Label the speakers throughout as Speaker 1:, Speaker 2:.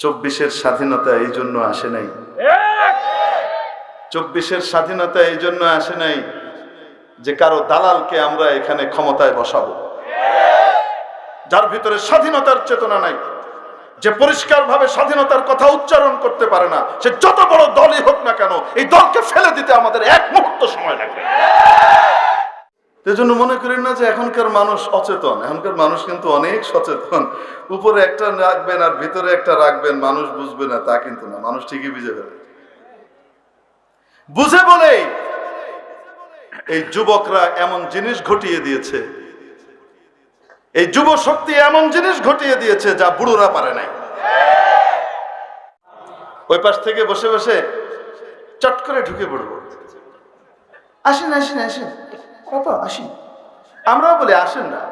Speaker 1: 24-এর স্বাধীনতা এই জন্য আসে নাই। 24-এর স্বাধীনতা এই জন্য আসে নাই যে কারো দালালকে আমরা এখানে ক্ষমতায় বসাবো, যার ভিতরে স্বাধীনতার চেতনা নাই, যে পরিষ্কারভাবে স্বাধীনতার কথা উচ্চারণ করতে পারে না, সে যত বড় দলই হোক না কেন, এই দলকে ফেলে দিতে আমাদের এক মুহূর্ত সময় লাগবে। এজন্য মনে করেন না যে এখনকার মানুষ অচেতন। এখনকার মানুষ কিন্তু অনেক সচেতন। উপরে একটা রাখবেন আর ভিতরে একটা রাখবেন, মানুষ বুঝবে না তা কিন্তু না, মানুষ ঠিকই বুঝে ফেলে। বুঝে বলে এই যুবকরা এমন জিনিস ঘটিয়ে দিয়েছে, এই যুব শক্তি এমন জিনিস ঘটিয়ে দিয়েছে যা বুড়োরা পারে নাই। ওই পাশ থেকে বসে বসে চট করে ঢুকে পড়বো, আসেন আসেন আসেন বাবা আসেন, আমরাও বলি আসেন না।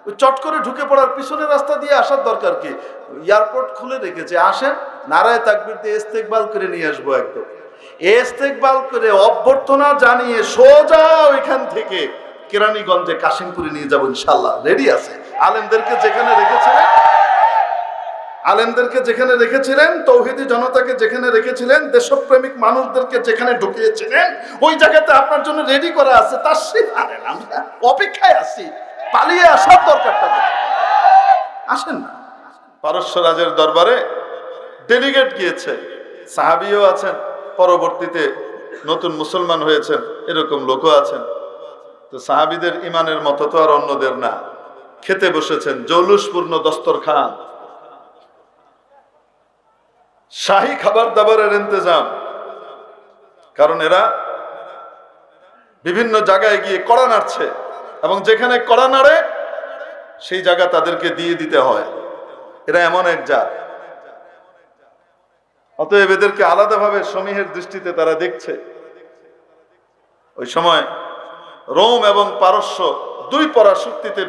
Speaker 1: ওই চট করে ঢুকে পড়ার পিছনের রাস্তা দিয়ে আসার দরকার কি? এয়ারপোর্ট খুলে রেখেছে, আসেন নারায়ে তাকবীর দিয়ে ইস্তেকবাল করে নিয়ে আসবো। একদম ইস্তেকবাল করে অভ্যর্থনা জানিয়ে সোজা ওইখান থেকে কেরানীগঞ্জে কাশিমপুরে নিয়ে যাবো ইনশাল্লাহ, রেডি আছে। আলেমদেরকে যেখানে রেখেছিলেন, তৌহিদি জনতাকে যেখানে রেখেছিলেন, দেশপ্রেমিক মানুষদেরকে যেখানে ঢুকিয়েছিলেন, ওই জায়গাতে আপনার জন্য রেডি করা আছে। তার আমরা অপেক্ষায় আছি, পালিয়ে আসার দরকারটা আসেন না। পারস্য রাজের দরবারে ডেলিগেট গিয়েছে, সাহাবীও আছেন, পরবর্তীতে নতুন মুসলমান হয়েছেন এরকম লোকও আছেন। তো সাহাবীদের ইমানের মতো তো আর অন্যদের না। খেতে বসেছেন, জৌলুসপূর্ণ দস্তরখান, শাহী খাবার দাবারের ইন্তজাম, কারণ এরা বিভিন্ন জায়গায় গিয়ে কড়া নাড়ছে এবং যেখানে কড়া নাড়ে সেই জায়গা তাদেরকে দিয়ে দিতে হয়। এরা এমন এক জাত, অতএব এদেরকে আলাদাভাবে সমীহের দৃষ্টিতে তারা দেখছে। ওই সময় রোম এবং পারস্য দুই পরাশক্তিতে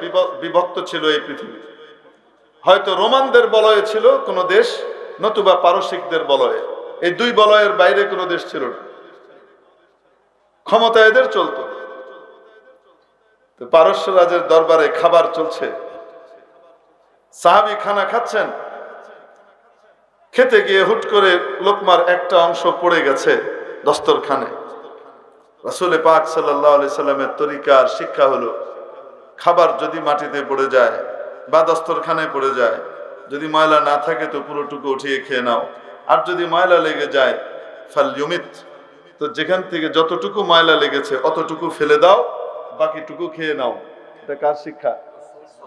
Speaker 1: বিভক্ত ছিল এই পৃথিবী। হয়তো রোমানদের বলয়ে ছিল কোনো দেশ, নতুবা পারসিকদের বলয়ে। এই দুই বলয়ের বাইরে কোনো দেশ ছিল না, ক্ষমতা এদের চলতো। তো পারস্য রাজের দরবারে খাবার চলছে, সাহাবী খানা খাচ্ছেন, খেতে গিয়ে হুট করে লোকমার একটা অংশ পড়ে গেছে দস্তরখানে। রাসূল পাক সাল্লাল্লাহু আলাইহি সাল্লামের তরিকার শিক্ষা হলো, খাবার যদি মাটিতে পড়ে যায় বা দস্তরখানে পড়ে যায়, যদি ময়লা না থাকে তো পুরোটুকু উঠিয়ে খেয়ে নাও, আর যদি ময়লা লেগে যায় ফাল ইউমিত, তো যেখান থেকে যতটুকু ময়লা লেগেছে অতটুকু ফেলে দাও, বাকিটুকু খেয়ে নাও। এটা কার শিক্ষা?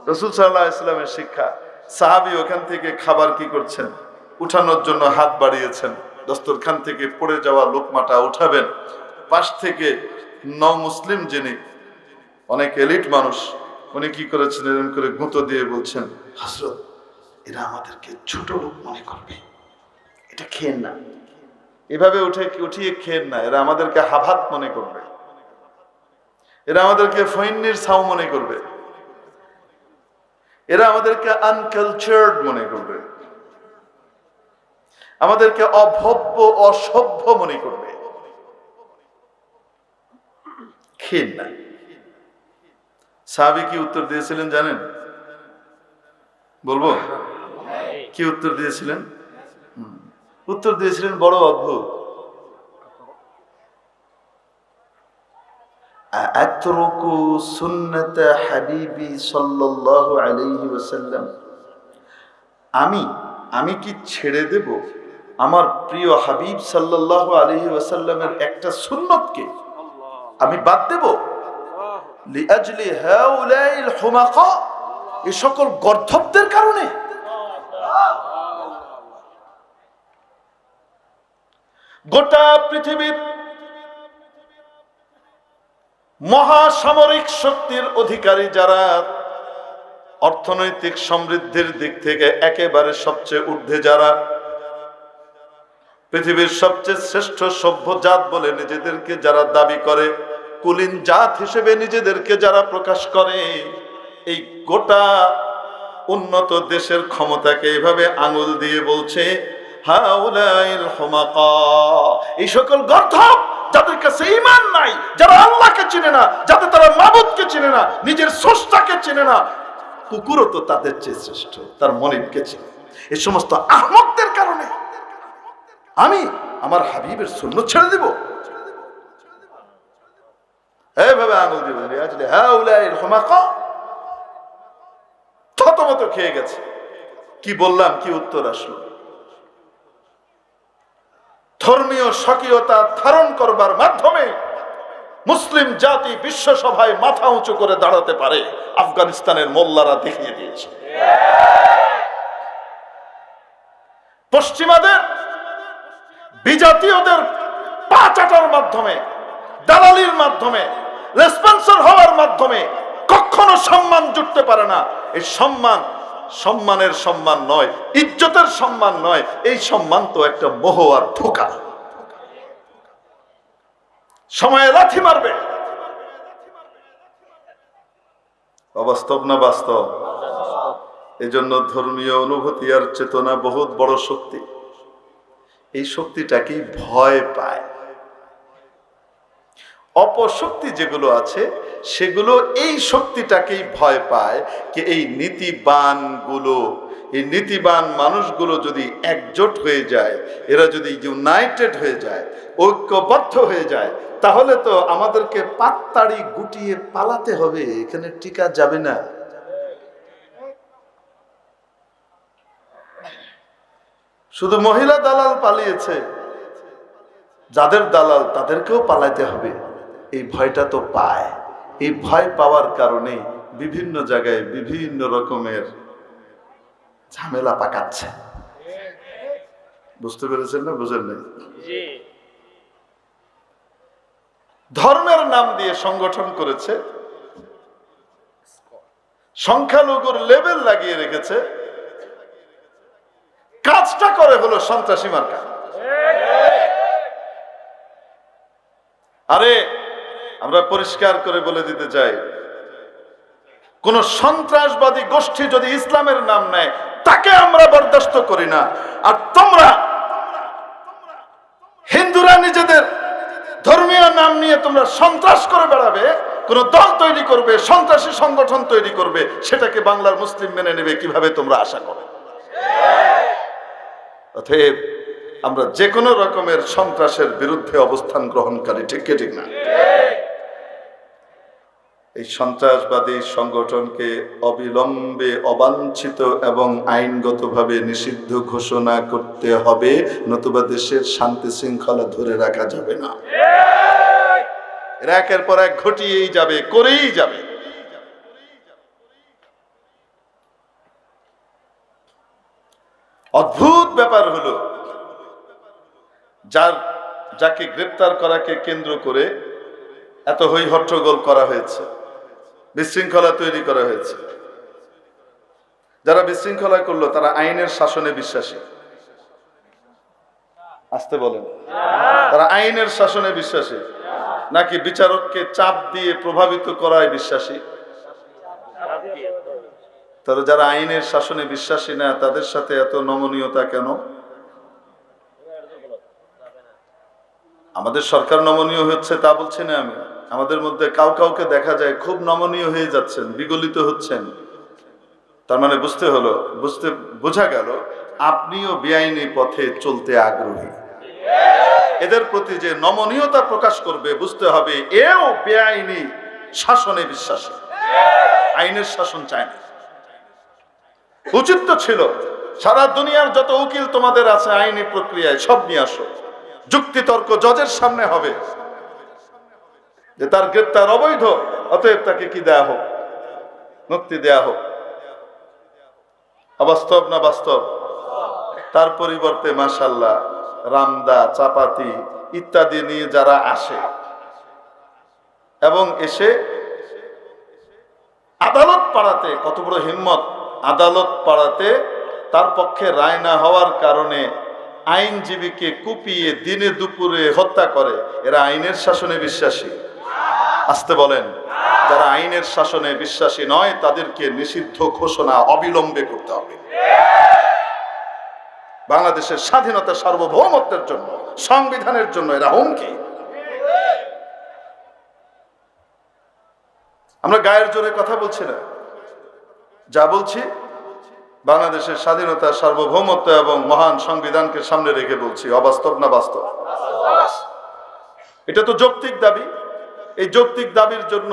Speaker 1: রাসূল সাল্লাল্লাহু আলাইহি সাল্লামের শিক্ষা। সাহাবী ওখান থেকে খাবার কি করছেন, উঠানোর জন্য হাত বাড়িয়েছেন, দস্তরখান থেকে পড়ে যাওয়া লোকমাটা উঠাবেন। পাশ থেকে নও মুসলিম যিনি অনেক এলিট মানুষ, উনি কি করেছেন, এরকম করে গুঁতো দিয়ে বলছেন, হযরত এরা আমাদেরকে ছোট লোক মনে করবে, এটা খেয়েন না, এভাবে উঠিয়ে খেয়েন না, এরা আমাদেরকে হাভাত মনে করবে, এরা আমাদেরকে ফৈন্নির ছাউ মনে করবে, এরা আমাদেরকে আনকালচার্ড মনে করবে, আমাদেরকে অভব্য অসভ্য মনে করবে, খেয়েন না। সাহাবী কি উত্তর দিয়েছিলেন জানেন? বলবো কি উত্তর দিয়েছিলেন? উত্তর দিয়েছিলেন বড় অদ্ভুত, আতরুকু সুন্নাত হাবিবি সাল্লাল্লাহু আলাইহি ওয়াসাল্লাম, আমি কি ছেড়ে দেব আমার প্রিয় হাবিব সাল্লাল্লাহু আলাইহি ওয়াসাল্লামের একটা সুন্নতকে আমি বাদ দেব? লিআজলি হাউলাইল হুমাকা, এই সকল গর্ধবদের কারণে। গোটা পৃথিবীর মহাসামরিক শক্তির অধিকারী যারা, অর্থনৈতিক সমৃদ্ধির দিক থেকে একেবারে সবচেয়ে ঊর্ধ্বে যারা, পৃথিবীর সবচেয়ে শ্রেষ্ঠ সভ্য জাত বলে নিজেদেরকে যারা দাবি করে, কুলীন জাত হিসেবে নিজেদেরকে যারা প্রকাশ করে, এই গোটা উন্নত দেশের ক্ষমতাকে এভাবে আঙুল দিয়ে বলছে হাউলাইল হুমাকা, এই সকল গর্ধব যাদের কাছে ঈমান নাই, যারা আল্লাহকে চিনে না, যাদের তারা মাবুদকে চিনে না, নিজের স্রষ্টাকে চিনে না, কুকুরও তো তাদের চেয়ে শ্রেষ্ঠ তার মনিবকে চিনে। এই সমস্ত আহমকদের কারণে আমি আমার হাবিবের সুন্নত ছেড়ে দিব? এইভাবে আঙুল দিবেন, থতমত খেয়ে গেছে। কি বললাম, কি উত্তর আসলো? ধর্মীয় স্বকীয়তা ধারণ করবার মাধ্যমে মুসলিম জাতি বিশ্ব সভায় মাথা উঁচু করে দাঁড়াতে পারে, আফগানিস্তানের মোল্লারা দেখিয়ে দিয়েছে। পশ্চিমাদের, বিজাতীয়দের পা চাটার মাধ্যমে, দালালির মাধ্যমে, রেসপন্সর হওয়ার মাধ্যমে কখনো সম্মান জুটতে পারে না। এই সম্মান সম্মানের সম্মান নয়, ইজ্জতের সম্মান নয়। এই সম্মান তো একটা মোহ আর ধোঁকা। সময়ে লাথি মারবে। অবাস্তব না বাস্তব? এই জন্য ধর্মীয় অনুভূতি আর চেতনা বহুত বড় শক্তি। এই শক্তিটাকেই ভয় পায়। অপশক্তি যেগুলো আছে সেগুলো এই শক্তিটাকেই ভয় পায়। কি এই নীতিবান মানুষগুলো যদি একজোট হয়ে যায়, এরা যদি ইউনাইটেড হয়ে যায়, ঐক্যবদ্ধ হয়ে যায়, তাহলে তো আমাদেরকে পাততাড়ি গুটিয়ে পালাতে হবে, এখানে টিকা যাবে না। শুধু মহিলা দালাল পালিয়েছে, যাদের দালাল তাদেরকেও পালাইতে হবে। এই ভয়টা তো পায়। এই ভয় পাওয়ার কারণে বিভিন্ন জায়গায় বিভিন্ন রকমের ঝামেলা পাকাচ্ছে। বুঝতে পেরেছেন না? বুঝেন নাই? ধর্মের নাম দিয়ে সংগঠন করেছে, সংখ্যালঘুর লেবেল লাগিয়ে রেখেছে, কাজটা করে হলো সন্ত্রাসী মার্কা। আরে আমরা পরিষ্কার করে বলে দিতে চাই, কোন সন্ত্রাসবাদী গোষ্ঠী যদি ইসলামের নাম নেয় তাকে আমরা বরদাস্ত করি না। আর তোমরা হিন্দুরা নিজেদের ধর্মীয় নাম নিয়ে তোমরা সন্ত্রাস করে বেড়াবে, কোন দল তৈরি করবে, সন্ত্রাসী সংগঠন তৈরি করবে, সেটাকে বাংলার মুসলিম মেনে নেবে কিভাবে তোমরা আশা করো? অতএব আমরা যে কোনো রকমের সন্ত্রাসের বিরুদ্ধে অবস্থান গ্রহণকারী, ঠিক কি ঠিক না? এই সন্ত্রাসবাদী সংগঠনকে অবিলম্বে অবাঞ্ছিত এবং আইনগতভাবে নিষিদ্ধ ঘোষণা করতে হবে, নতুবা দেশের শান্তি শৃঙ্খলা ধরে রাখা যাবে না। এরা একের পর এক ঘটিয়েই যাবে, করেই যাবে। অদ্ভুত ব্যাপার হলো, যাকে গ্রেপ্তার করাকে কেন্দ্র করে এত হই হট্টগোল করা হয়েছে, বিশৃঙ্খলা তৈরি করা হয়েছে। যারা বিশৃঙ্খলা করলো তারা আইনের শাসনে বিশ্বাসী। আসতে বলেন, তারা আইনের শাসনে বিশ্বাসী নাকি বিচারককে চাপ দিয়ে প্রভাবিত করায় বিশ্বাসী? তারা যারা আইনের শাসনে বিশ্বাসী না, তাদের সাথে এত নমনীয়তা কেন? আমাদের সরকার নমনীয় হচ্ছে তা বলছি না আমি। আমাদের মধ্যে কাউকে দেখা যায় খুব নমনীয় হয়ে যাচ্ছেন, বিগলিত হচ্ছেন। তার মানে বোঝা গেল আপনিও বেআইনি পথে চলতে আগ্রহী। এদের প্রতি যে নমনীয়তা প্রকাশ করবে, বুঝতে হবে এও বেআইনি শাসনে বিশ্বাসী, আইনের শাসন চায় না। উচিত তো ছিল সারা দুনিয়ার যত উকিল তোমাদের আছে আইনি প্রক্রিয়ায় সব নিয়ে আসো, যুক্তিতর্ক জজের সামনে হবে যে তার গ্রেপ্তার অবৈধ, অতএব তাকে কি দেয়া হোক, মুক্তি দেয়া হোক। অবাস্তব না বাস্তব? তার পরিবর্তে মাশাআল্লাহ রামদা, চাপাতি ইত্যাদি নিয়ে যারা আসে এবং এসে আদালত পাড়াতে, কত বড় হিম্মত, আদালত পাড়াতে তার পক্ষে রায় না হওয়ার কারণে আইনজীবীকে কুপিয়ে দিনে দুপুরে হত্যা করে। এরা আইনের শাসনে বিশ্বাসী? আসতে বলেন। যারা আইনের শাসনে বিশ্বাসী নয় তাদেরকে নিষিদ্ধ ঘোষণা অবিলম্বে করতে হবে। বাংলাদেশের স্বাধীনতা সার্বভৌমত্বের জন্য, সংবিধানের জন্য এরা হুমকি। আমরা গায়ের জোরে কথা বলছি না, যা বলছি বাংলাদেশের স্বাধীনতা, সার্বভৌমত্ব এবং মহান সংবিধানকে সামনে রেখে বলছি, অবাস্তব না বাস্তব? এটা তো যৌক্তিক দাবি। এই যৌক্তিক দাবির জন্য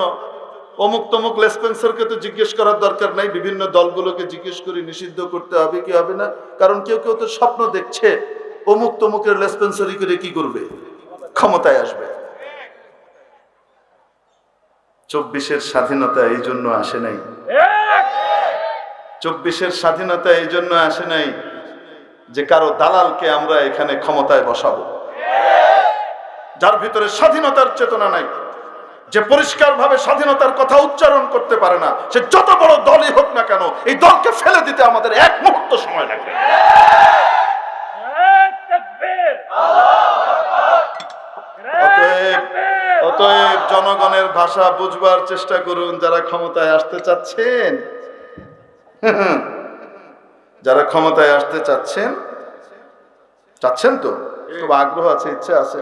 Speaker 1: অমুক তমুক লেসপেন্সারকে তো জিজ্ঞেস করার দরকার নাই, বিভিন্ন দলগুলোকে জিজ্ঞেস করে নিষিদ্ধ করতে হবে কি হবে না। কারণ কেউ কেউ তো স্বপ্ন দেখছে অমুক তমুকের লেসপেন্সারি করে কি করবে, ক্ষমতায় আসবে। 24-এর স্বাধীনতা এই জন্য আসে নাই, 24-এর স্বাধীনতা এই জন্য আসে নাই যে কারো দালালকে আমরা এখানে ক্ষমতায় বসাবো। যার ভিতরে স্বাধীনতার চেতনা নাই, যে পরিষ্কারভাবে স্বাধীনতার কথা উচ্চারণ করতে পারে না, সে যত বড় দলই হোক না কেন, এই দলকে ফেলে দিতে আমাদের এক মুহূর্ত সময় লাগবে। অতএব জনগণের ভাষা বুঝবার চেষ্টা করুন। যারা ক্ষমতায় আসতে চাচ্ছেন, যারা ক্ষমতায় আসতে চাচ্ছেন তো খুব আগ্রহ আছে, ইচ্ছে আছে,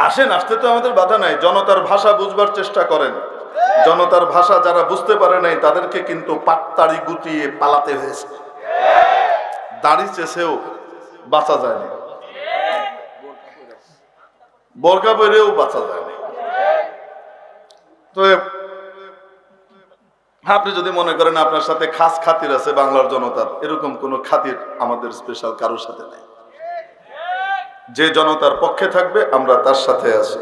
Speaker 1: আসেন, আসতে তো আমাদের বাধা নাই। জনতার ভাষা বুঝবার চেষ্টা করেন। জনতার ভাষা যারা বুঝতে পারে নাই তাদেরকে কিন্তু পাটতাড়ি গুটিয়ে পালাতে হয়েছে। দাড়ি চেষেও বাঁচা যায়নি, বোরকা পরেও বাঁচা যায়নি। তো আপনি যদি মনে করেন আপনার সাথে খাস খাতির আছে বাংলার জনতার, এরকম কোন খাতির আমাদের স্পেশাল কারোর সাথে নাই। যে জনতার পক্ষে থাকবে আমরা তার সাথে আছি,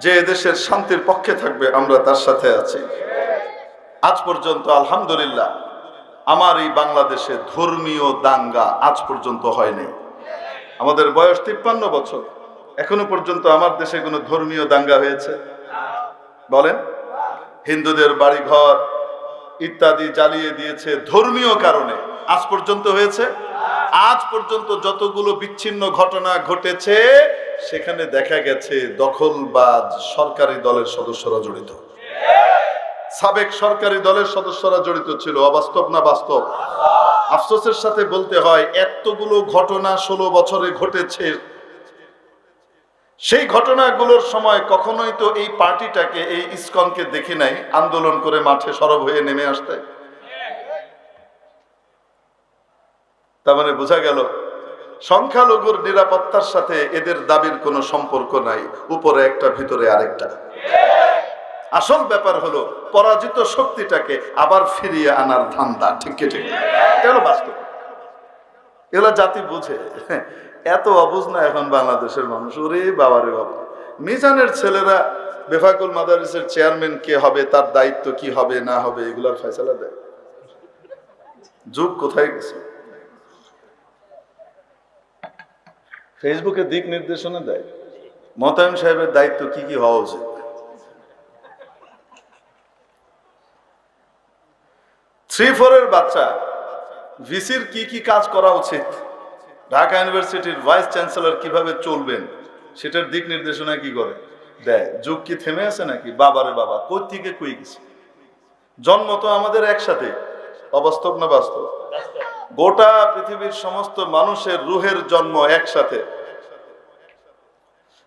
Speaker 1: যে দেশের শান্তির পক্ষে থাকবে আমরা তার সাথে আছি। আজ পর্যন্ত আলহামদুলিল্লাহ আমার এই বাংলাদেশে ধর্মীয় দাঙ্গা আজ পর্যন্ত হয়নি। আমাদের বয়স 53 বছর, এখনো পর্যন্ত আমার দেশে কোনো ধর্মীয় দাঙ্গা হয়েছে? বলেন। হিন্দুদের বাড়িঘর ইত্যাদি জ্বালিয়ে দিয়েছে ধর্মীয় কারণে, আজ পর্যন্ত হয়েছে? আজ পর্যন্ত যতগুলো বিচ্ছিন্ন ঘটনা ঘটেছে সেখানে দেখা গেছে দখলবাজ সরকারি দলের সদস্যরা জড়িত, সাবেক সরকারি দলের সদস্যরা জড়িত ছিল। অবাস্তব না বাস্তব? আফসোসের সাথে বলতে হয় এতগুলো ঘটনা 16 বছরে ঘটেছে, সেই ঘটনাগুলোর সময় কখনোই তো এই পার্টিটাকে, এই ইসকনকে দেখি নাই আন্দোলন করে মাঠে সরব হয়ে নেমে আসতে। তার মানে বোঝা গেল সংখ্যালঘুর নিরাপত্তার সাথে এদের দাবির কোনো সম্পর্ক নাই, উপরে একটা ভিতরে আরেকটা। আসল ব্যাপার হলো পরাজিত শক্তিটাকে আবার ফিরিয়ে আনার ধান্দা। ঠিক কি ঠিক? এগুলো বাস্তব, এগুলো জাতি বুঝে। এত অবুঝ না এখন বাংলাদেশের মানুষ। ওরে বাবারে বাবা, মিজানের ছেলেরা বেফাকুল মাদারিসের চেয়ারম্যান কে হবে, তার দায়িত্ব কি হবে না হবে, এগুলার ফয়সালা দেয়। যুগ কোথায় গেছে? ফেসবুকে দিক নির্দেশনা দেয় মোতায়েম সাহেবের দায়িত্ব কি কি হওয়া উচিত। 3-4 বাচ্চা ভিসির কি কি কাজ করা উচিত, ঢাকা ইউনিভার্সিটির ভাইস চ্যান্সেলর কিভাবে চলবেন, সেটার দিক নির্দেশনা কি করে দেয়। যুগ কি থেমে আছে নাকি? বাবারে বাবা, কই থেকে কই গেছে? জন্ম তো আমাদের একসাথে। অবাস্তব না বাস্তব? গোটা পৃথিবীর সমস্ত মানুষের রুহের জন্ম একসাথে।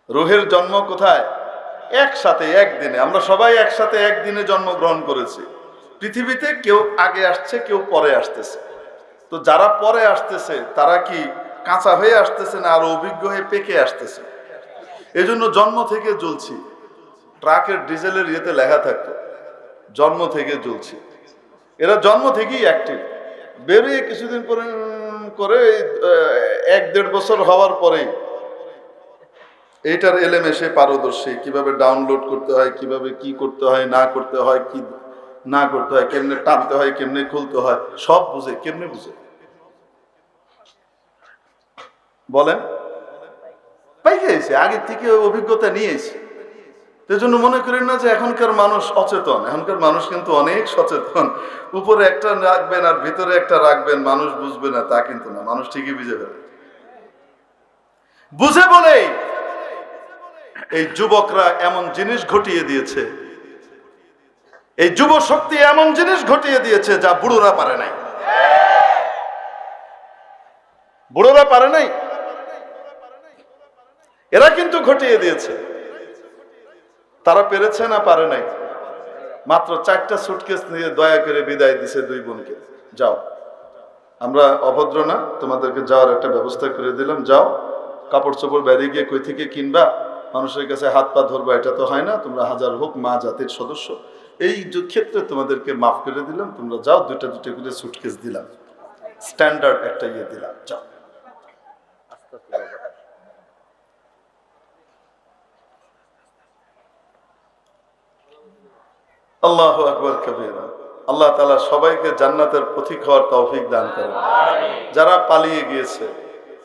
Speaker 1: রুহের জন্ম কোথায়? একসাথে, একদিনে। আমরা সবাই একসাথে একদিনে জন্মগ্রহণ করেছি। পৃথিবীতে কেউ আগে আসছে, কেউ পরে আসতেছে। তো যারা পরে আসতেছে তারা কি কাঁচা হয়ে আসতেছে না আরো অভিজ্ঞ হয়ে পেকে আসতেছে? এজন্য জন্ম থেকে জ্বলছি। ট্রাকের ডিজেলের ইয়েতে লেখা থাকতো জন্ম থেকে জ্বলছি। এরা জন্ম থেকেই অ্যাক্টিভ। বেরিয়ে কিছুদিন পরে করে 1-1.5 বছর হওয়ার পরে এইটার এলেমেশে পারদর্শী, কিভাবে ডাউনলোড করতে হয়, কিভাবে কি করতে হয় না করতে হয়, কি না করতে হয়, কেমনে টানতে হয়, কেমনে খুলতে হয়, সব বুঝে। কেমনে বুঝে বলেন? পাইকে এসে আগের থেকে অভিজ্ঞতা নিয়ে এসে। এই জন্য মনে করেন না যে এখনকার মানুষ অচেতন। এখনকার মানুষ কিন্তু অনেক সচেতন। উপরে একটা রাখবেন আর ভিতরে একটা রাখবেন, মানুষ বুঝবে না তা কিন্তু না, মানুষ ঠিকই বুঝে ফেলে। বুঝে বলে এই যুবকরা এমন জিনিস ঘটিয়ে দিয়েছে, এই যুব শক্তি এমন জিনিস ঘটিয়ে দিয়েছে যা বুড়োরা পারে নাই। বুড়োরা পারে নাই, এরা কিন্তু ঘটিয়ে দিয়েছে। তারা পেরেছে না পারে নাই? মাত্র 4টা সুটকেস নিয়ে দয়া করে বিদায় দিছে 2 বোনকে। যাও, আমরা অভদ্র না, তোমাদেরকে যাওয়ার একটা ব্যবস্থা করে দিলাম, যাও। কাপড় চোপড় বেরিয়ে গিয়ে কই থেকে কিনবা, মানুষের কাছে হাত পা ধরবা, এটা তো হয় না। তোমরা হাজার হোক মা জাতির সদস্য, এই ক্ষেত্রে তোমাদেরকে মাফ করে দিলাম, তোমরা যাও। 2টা করে সুটকেস দিলাম, স্ট্যান্ডার্ড একটা ইয়ে দিলাম, যাও। আল্লাহু আকবার কবীরা। আল্লাহ তাআলা সবাইকে জান্নাতের পথিক হওয়ার তৌফিক দান করেন। যারা পালিয়ে গিয়েছে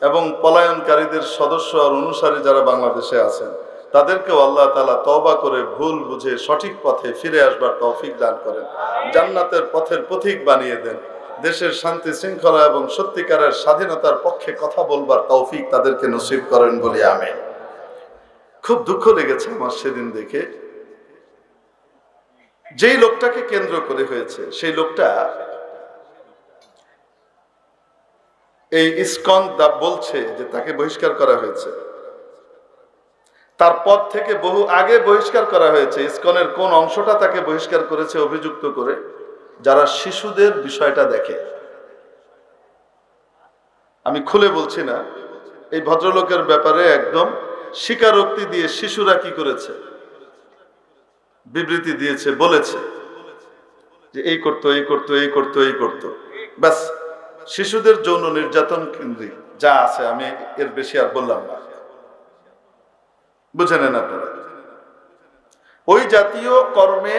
Speaker 1: এবং পলায়নকারীদের সদস্য আর অনুসারী যারা বাংলাদেশে আছেন, তাদেরকেও আল্লাহ তাআলা তওবা করে ভুল বুঝে সঠিক পথে ফিরে আসবার তৌফিক দান করেন, জান্নাতের পথের পথিক বানিয়ে দেন। দেশের শান্তি শৃঙ্খলা এবং সত্যিকারের স্বাধীনতার পক্ষে কথা বলবার তৌফিক তাদেরকে নসিব করেন বলি আমিন। খুব দুঃখ লেগেছে আমার সেদিন দেখে, যেই লোকটাকে কেন্দ্র করে হয়েছে সেই লোকটা এই ইসকন বলছে যে তাকে বহিষ্কার করা হয়েছে, তার পদ থেকে বহু আগে বহিষ্কার করা হয়েছে। ইসকনের কোন অংশটা তাকে বহিষ্কার করেছে অভিযুক্ত করে? যারা শিশুদের বিষয়টা দেখে। আমি খুলে বলছি না, এই ভদ্রলোকের ব্যাপারে একদম স্বীকারোক্তি দিয়ে শিশুরা কি করেছে, বিবৃতি দিয়েছে, বলেছে যে এই করতো, এই করতো, এই করতো, এই করতো। ব্যাস, শিশুদের যৌন নির্যাতন কেন্দ্রিক যা আছে, আমি এর বেশি আর বললাম না, বুঝে নেন আপনারা। ওই জাতীয় কর্মে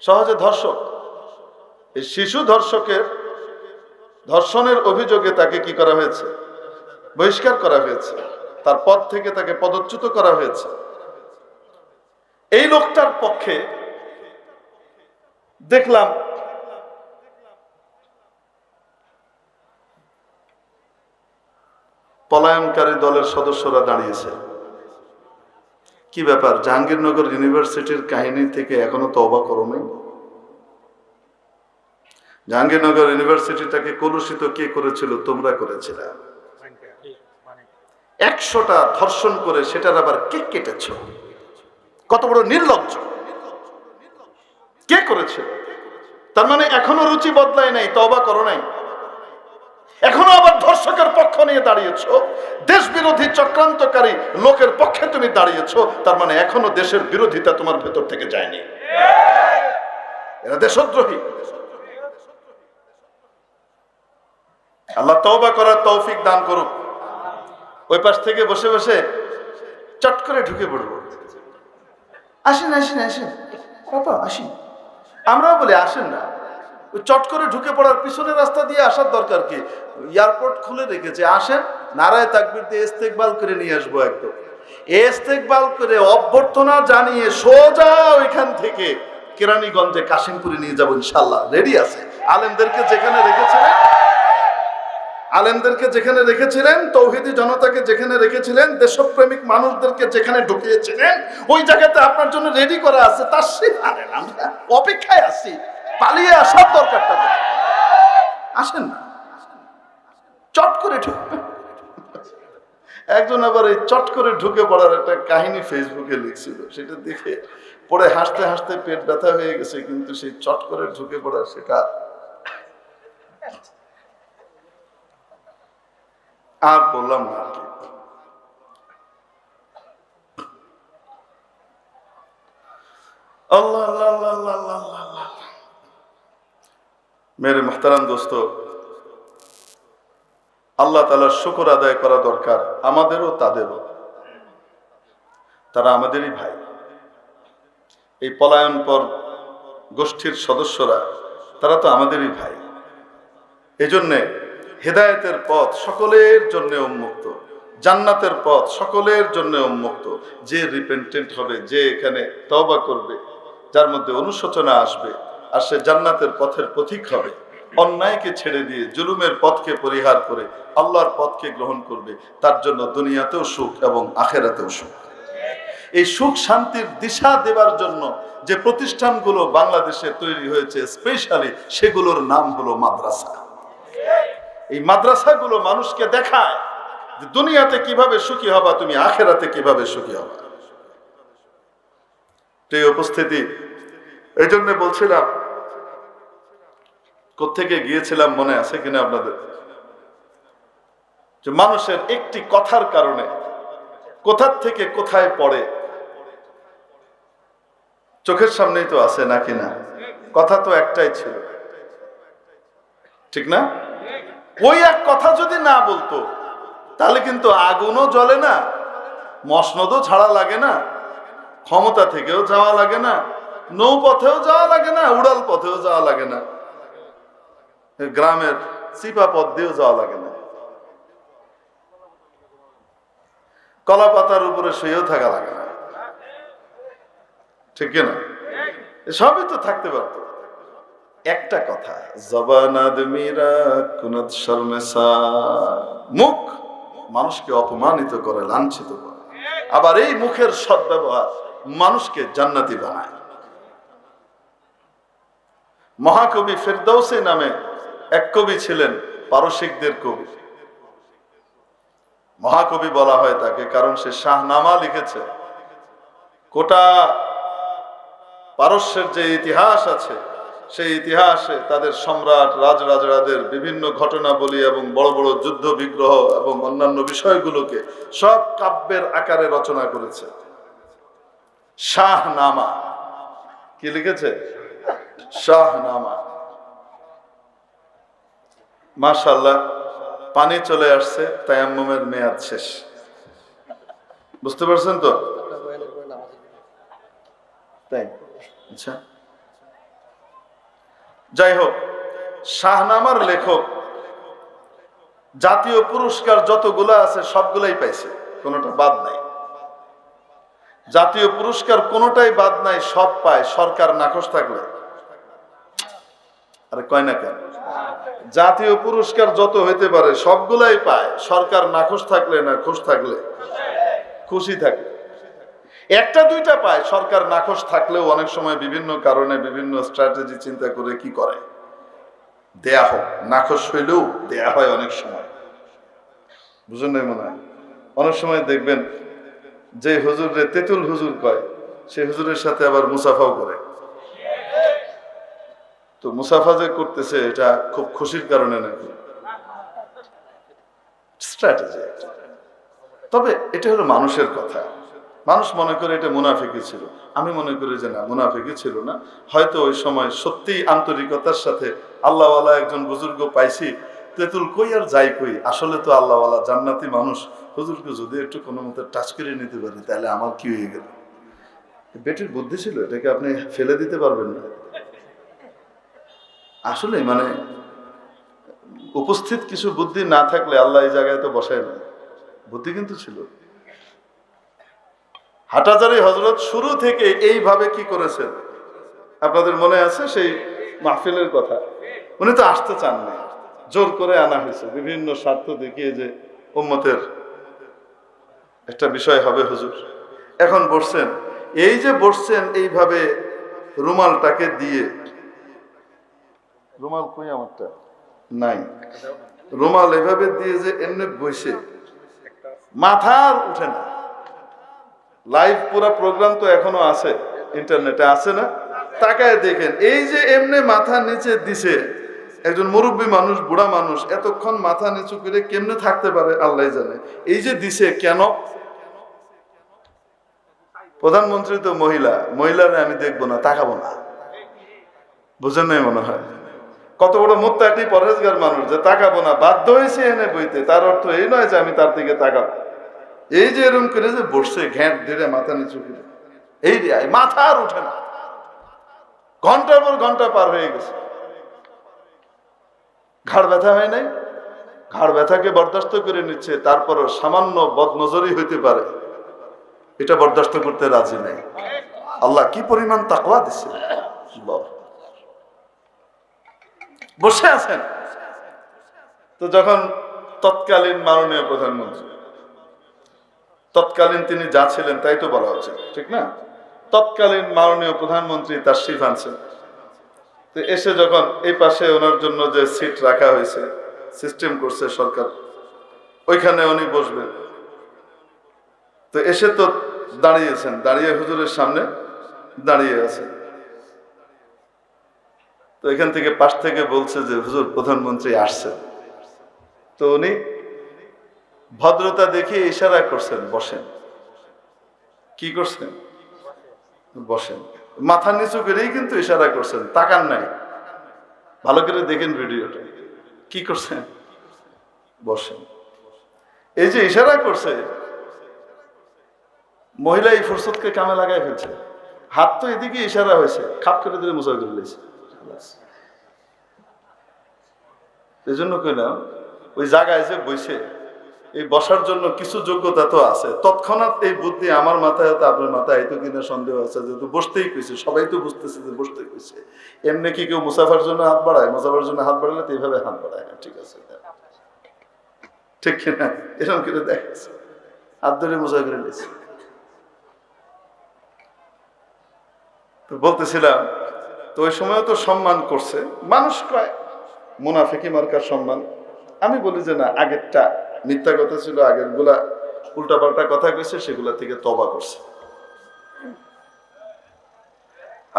Speaker 1: সহজে ধর্ষক, এই শিশু ধর্ষকের ধর্ষণের অভিযোগে তাকে কি করা হয়েছে? বহিষ্কার করা হয়েছে, তার পদ থেকে তাকে পদচ্যুত করা হয়েছে। এই লোকটার পক্ষে দেখলাম পলায়নকারী দলের সদস্যরা দাঁড়িয়েছে। কি ব্যাপার, জাহাঙ্গীরনগর ইউনিভার্সিটির কাহিনী থেকে এখনো তওবা করো নাই? জাহাঙ্গীরনগর ইউনিভার্সিটিটাকে কলুষিত কে করেছিল? তোমরা করেছিলে। 100টা ধর্ষণ করে সেটার আবার কেক কেটেছ। কত বড় নির্লজ্জ! কে করেছে? তার মানে এখনো রুচি বদলায় নাই, তওবা করো নাই। এখনো আবার ধর্ষকের পক্ষ নিয়ে দাঁড়িয়েছ, দেশ বিরোধী চক্রান্তকারী লোকের পক্ষে তুমি দাঁড়িয়েছ। তার মানে এখনো দেশের বিরোধিতা তোমার ভেতর থেকে যায়নি। এরা দেশদ্রোহী। আল্লাহ তওবা করার তৌফিক দান করুক। ওই পাশ থেকে বসে বসে চট করে ঢুকে পড়বো, আসেন আসেন আসেন বাবা আসেন। আমরাও বলি আসেন না। ওই চট করে ঢুকে পড়ার পিছনের রাস্তা দিয়ে আসার দরকার কি? এয়ারপোর্ট খুলে রেখেছে, আসেন, নারায়ে তাকবীর দিয়ে ইস্তেকবাল করে নিয়ে আসবো। একদম ইস্তেকবাল করে অভ্যর্থনা জানিয়ে সোজা ওইখান থেকে কেরানীগঞ্জে কাশিমপুরে নিয়ে যাবো ইনশাল্লাহ। রেডি আছে। আলেমদেরকে যেখানে রেখেছিলেন, তৌহিদি জনতাকে যেখানে রেখেছিলেন, দেশপ্রেমিক মানুষদেরকে যেখানে ঢুকিয়েছিলেন, ওই জায়গাতে আপনার জন্য রেডি করা আছে। তার আনেন, আমরা অপেক্ষায় আছি। পালিয়ে আসার দরকারটা আসেন না, চট করে ঢুকে। একজন আবার এই চট করে ঢুকে পড়ার একটা কাহিনী ফেসবুকে লিখছিল, সেটা দেখে পড়ে হাসতে হাসতে পেট ব্যথা হয়ে গেছে। কিন্তু সেই চট করে ঢুকে পড়া সেটা আর বললাম না। আল্লাহ আল্লাহ আল্লাহ আল্লাহ আল্লাহ। মেরে মুহতারাম দোস্ত, আল্লাহ তাআলার শুকর আদায় করা দরকার, আমাদেরও তাদেরও। তারা আমাদেরই ভাই। এই পলায়নপর গোষ্ঠীর সদস্যরা, তারা তো আমাদেরই ভাই। এজন্যে হেদায়েতের পথ সকলের জন্য উন্মুক্ত, জান্নাতের পথ সকলের জন্য উন্মুক্ত। যে রিপেন্টেন্ট হবে, যে এখানে তওবা করবে, যার মধ্যে অনুশোচনা আসবে, আর সে জান্নাতের পথের পথিক হবে। অন্যায়কে ছেড়ে দিয়ে জুলুমের পথকে পরিহার করে আল্লাহর পথকে গ্রহণ করবে, তার জন্য দুনিয়াতেও সুখ এবং আখেরাতেও সুখ। এই সুখ শান্তির দিশা দেবার জন্য যে প্রতিষ্ঠানগুলো বাংলাদেশে তৈরি হয়েছে স্পেশালি, সেগুলোর নাম হলো মাদ্রাসা। এই মাদ্রাসাগুলো মানুষকে দেখায় যে দুনিয়াতে কিভাবে সুখী হবা, তুমি আখেরাতে কিভাবে সুখী হবা। এই উপস্থিতি, এই জন্য বলছিলাম, কোত্থেকে গিয়েছিলাম মনে আছে কিনা আপনাদের, যে মানুষের একটি কথার কারণে কোথার থেকে কোথায় পড়ে। চোখের সামনেই তো আছে নাকি না? কথা তো একটাই ছিল, ঠিক না? ওই এক কথা যদি না বলতো তাহলে কিন্তু আগুনও জ্বলে না, মসনদও ছাড়া লাগে না, ক্ষমতা থেকেও যাওয়া লাগে না, নৌপথেও যাওয়া লাগে না, উড়াল পথেও যাওয়া লাগে না, গ্রামের চিপা পথ দিয়েও যাওয়া লাগে না, কলা পাতার উপরে শুয়েও থাকা লাগে না, ঠিক না? সবই তো থাকতে পারতো। একটা কথা, জবান আদমিরা কুনত শর্মেসা, মুখ মানুষকে অপমানিত করে, লাঞ্ছিত করে, আবার এই মুখের সদ্ব্যবহার মানুষকে জান্নাতি বানায়। মহাকবি ফেরদৌসী নামে এক কবি ছিলেন, পারসিকদের কবি। মহাকবি বলা হয় তাকে কারণ সে শাহনামা লিখেছে। গোটা পারস্যের যে ইতিহাস আছে সেই ইতিহাসে তাদের সম্রাট রাজরাজাদের বিভিন্ন ঘটনাবলী এবং বড় বড় যুদ্ধ বিগ্রহ এবং অন্যান্য বিষয়গুলোকে সব কাব্যের আকারে রচনা করেছে। শাহনামা কি লিখেছে? শাহনামা। মাশাআল্লাহ, পানি চলে আসছে, তায়াম্মুমের মেয়াদ শেষ। বুঝতে পারছেন তো? তাই, আচ্ছা, যাই হোক, শাহনামার লেখক জাতীয় পুরস্কার যতগুলো আছে সবগুলাই পাইছে, কোনোটা বাদ নাই। জাতীয় পুরস্কার কোনোটাই বাদ নাই, সব পায় সরকার নাখোশ থাকলে। আরে কয় না কেন? জাতীয় পুরস্কার যত হইতে পারে সবগুলাই পায়, সরকার নাখোশ থাকলে, না খুশ থাকলে, খুশি থাকলে। একটা দুইটা পায়, সরকার নাখোশ থাকলেও অনেক সময় বিভিন্ন কারণে বিভিন্ন স্ট্র্যাটেজি চিন্তা করে কি করে দেয়া হোক, নাখোশ হইলেও দেয়া হয় অনেক সময়। বুঝুন নাই মনে হয়? অনেক সময় দেখবেন যে হুজুরে তেঁতুল হুজুর কয়, সেই হুজুরের সাথে আবার মুসাফাও করে। তো মুসাফা যে করতেছে এটা খুব খুশির কারণে নাকি, স্ট্র্যাটেজি একটা। তবে এটা হলো মানুষের কথা। মানুষ মনে করে এটা মুনাফিকি ছিল, আমি মনে করি যে না, মুনাফিকি ছিল না। হয়তো ওই সময় সত্যি আন্তরিকতার সাথে আল্লাহওয়ালা একজন বুজুর্গ পাইছি, তেঁতুল কই আর যাই কই, আসলে তো আল্লাহওয়ালা জান্নাতি মানুষ, হুজুরকে যদি একটু কোনো মতো টাচ করে নিতে পারি তাহলে আমার কি হয়ে গেল। বেটির বুদ্ধি ছিল, এটাকে আপনি ফেলে দিতে পারবেন না। আসলে মানে উপস্থিত কিছু বুদ্ধি না থাকলে আল্লাহ এই জায়গায় তো বসায় না, বুদ্ধি কিন্তু ছিল। হাটাজারি হযরত শুরু থেকে এইভাবে কি করেছেন আপনাদের মনে আছে? সেই মাহফিলের কথা, উনি তো আসতে চান না, জোর করে আনা হয়েছে বিভিন্ন স্বার্থ দেখিয়ে যে উম্মতের একটা বিষয় হবে হুজুর। এখন বসছেন, এই যে বসছেন এইভাবে রুমালটাকে দিয়ে, রুমাল কই আমারটা নাই, রুমাল এভাবে দিয়ে যে এমনি বসে মাথার উঠে না। লাইভ পুরো প্রোগ্রাম তো এখনো আছে, ইন্টারনেটে আছে না? তাকায় দেখেন, এই যে এমনি মাথা নিচে দিছে একজন মুরব্বী মানুষ, বুড়া মানুষ, এতক্ষণ মাথা নিচু করে কেমনে থাকতে পারে আল্লাহ জানে। এই যে দিছে কেন? প্রধানমন্ত্রী তো মহিলা, মহিলারে আমি দেখবো না, তাকাবো না, বুঝেন নাই মনে হয়? কত বড় মুত্তাকি পরহেজগার মানুষ যে তাকাবো না, বাধ্য হয়েছে এনে বইতে, তার অর্থ এই নয় যে আমি তার দিকে তাকাবো। এই যে এরকম করে যে বসছে ঘ্যাঁট ধীরে মাথা নিচু করে, এই মাথা আর উঠে না, ঘন্টার পর ঘন্টা পার হয়ে গেছে। ঘাড় ব্যথা হয় নাই? ঘাড় ব্যথাকে বরদাস্ত করে নিচ্ছে, তারপরও সামান্য বদনজরই হইতে পারে, এটা বরদাস্ত করতে রাজি নাই। আল্লাহ কি পরিমাণ তাকওয়া দিচ্ছে। বসে আছেন তো, যখন তৎকালীন মাননীয় প্রধানমন্ত্রী, তৎকালীন তিনি যা ছিলেন তাই তো বলা হচ্ছে, ঠিক না? তৎকালীন মাননীয় প্রধানমন্ত্রী তাশরিফ আনছেন, তো এসে যখন এই পাশে ওনার জন্য যে সিট রাখা হয়েছে, সিস্টেম করছে সরকার, ওইখানে উনি বসবেন। তো এসে তো দাঁড়িয়েছেন, দাঁড়িয়ে হুজুরের সামনে দাঁড়িয়ে আছেন। তো এখান থেকে পাশ থেকে বলছে যে হুজুর প্রধানমন্ত্রী আসছেন। তো উনি ভদ্রতা দেখিয়ে ইশারা করছেন বসেন। কি করছেন? বসেন। মাথা নিচু করেই কিন্তু ইশারা করছেন, তাকান নাই। ভালো করে দেখেন ভিডিওটা। কি করছেন? বসেন। এই যে ইশারা করছে, মহিলা এই ফুরসতকে কামে লাগাই ফেলছে। হাত তো এদিকে ইশারা হয়েছে, খাপ করে দিলে মুসা করে দিয়েছে। এই জন্য কইলাম ওই জায়গায় যে বসে এই বসার জন্য কিছু যোগ্যতা তো আছে। তৎক্ষণাৎ এই বুদ্ধি আমার মাথায় হতো, আপনার মাথায় হয়তো কিনা সন্দেহ আছে, যেহেতু বসতেই কইছে, সবাই তো বুঝতেছে যে বসতে কইছে। এমনি কি কেউ মুসাফার জন্য হাত বাড়ায়? মুসাফার জন্য হাত বাড়ালে তো এইভাবে হাত বাড়ায়। ঠিক আছে, ঠিক কিনা? এরকম করে দেখাচ্ছে, হাত ধরে মুসা করে নিয়েছে। তো বলতেছিলাম, তো ওই সময় তো সম্মান করছে মানুষ, কয় মুনাফিকি মার্কার সম্মান। আমি বলি যে না, আগেরটা মিথ্যা কথা ছিল, আগের গুলা উল্টাপাল্টা কথা কইছে, সেগুলা থেকে তওবা করছে।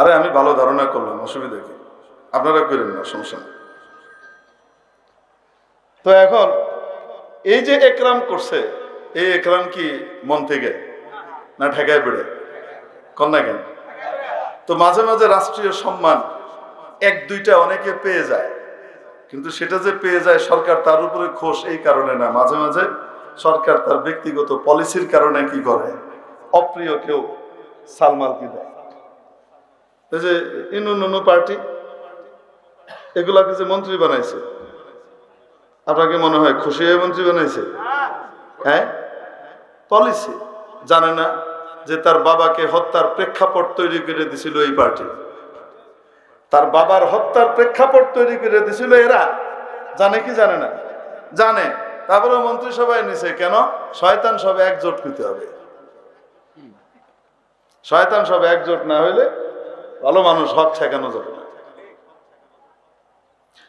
Speaker 1: আরে আমি ভালো ধারণা করলাম, অসুবিধা কি? আপনারা করেন না, সমস্যা নেই। তো এখন এই যে একরাম করছে, এই একরাম কি মন থেকে না ঠেকায় বেড়ে? কন্যা কেন? তো মাঝে মাঝে রাষ্ট্রীয় সম্মান এক দুইটা অনেকে পেয়ে যায়, কিন্তু সেটা যে পেয়ে যায় সরকার তার উপরে খোশ এই কারণে না। মাঝে মাঝে সরকার তার ব্যক্তিগত পলিসির কারণে কি করে, অপ্রিয় কেউ সালমাল কি দেয়। এই যে ইনু পার্টি, এগুলাকে যে মন্ত্রী বানাইছে, আপনাকে মনে হয় খুশি হয়ে মন্ত্রী বানাইছে? হ্যাঁ, পলিসি জানে না যে তার বাবাকে হত্যার প্রেক্ষাপট তৈরি করে দিছিল এই পার্টি। তার বাবার হত্যার প্রেক্ষাপট তৈরি করে দিছিল এরা। জানে কি জানে না? জানে। তারপরে মন্ত্রিসভায় নিছে কেন? শয়তান সব একজোট করতে হবে। শয়তান সব একজোট না হইলে ভালো মানুষ হক ঠেকানো যাবে না।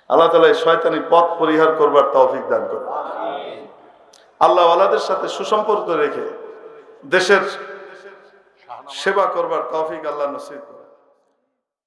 Speaker 1: আল্লাহ তাআলা এই শয়তানি পথ পরিহার করবার তৌফিক দান করুন। আল্লাহ ওয়ালাদের সাথে সুসম্পর্ক রেখে দেশের সেবা করবার তৌফিক আল্লাহ নসিব করুন।